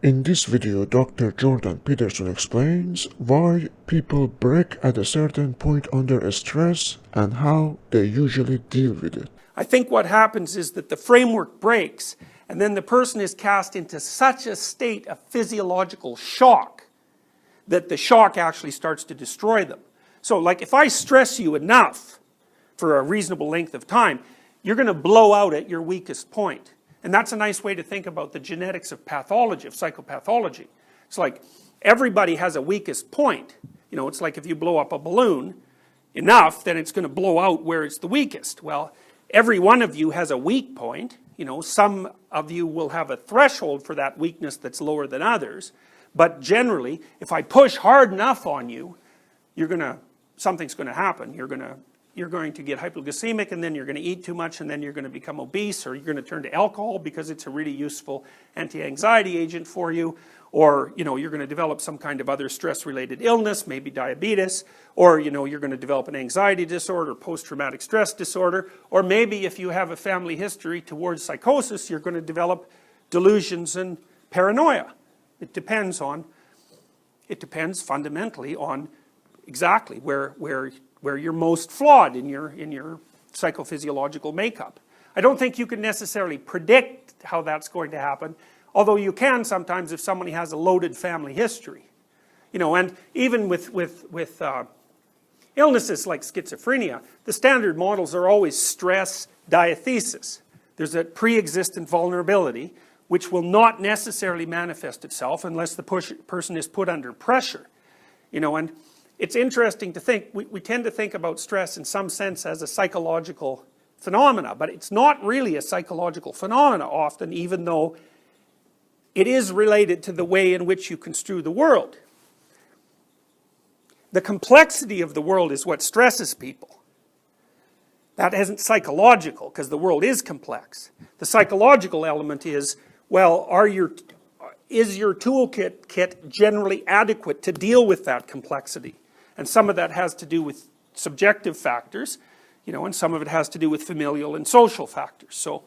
In this video, Dr. Jordan Peterson explains why people break at a certain point under stress and how they usually deal with it. I think what happens is that the framework breaks and then the person is cast into such a state of physiological shock that the shock actually starts to destroy them. So like if I stress you enough for a reasonable length of time, you're going to blow out at your weakest point. And that's a nice way to think about the genetics of pathology, of psychopathology. It's like everybody has a weakest point. You know, it's like if you blow up a balloon enough, then it's going to blow out where it's the weakest. Well, every one of you has a weak point. You know, some of you will have a threshold for that weakness that's lower than others. But generally, if I push hard enough on you, something's going to happen. You're going to get hypoglycemic, and then you're going to eat too much, and then you're going to become obese, or you're going to turn to alcohol because it's a really useful anti-anxiety agent for you, or you're going to develop some kind of other stress-related illness, maybe diabetes, or you're going to develop an anxiety disorder, post-traumatic stress disorder, or maybe if you have a family history towards psychosis, you're going to develop delusions and paranoia. It depends fundamentally on exactly where you're most flawed in your psychophysiological makeup. I don't think you can necessarily predict how that's going to happen, although you can sometimes if somebody has a loaded family history. And even with illnesses like schizophrenia, the standard models are always stress, diathesis. There's a pre-existent vulnerability which will not necessarily manifest itself unless the person is put under pressure. And it's interesting to think, we tend to think about stress in some sense as a psychological phenomena, but it's not really a psychological phenomena often, even though it is related to the way in which you construe the world. The complexity of the world is what stresses people. That isn't psychological, because the world is complex. The psychological element is, well, is your toolkit generally adequate to deal with that complexity? And some of that has to do with subjective factors, and some of it has to do with familial and social factors. So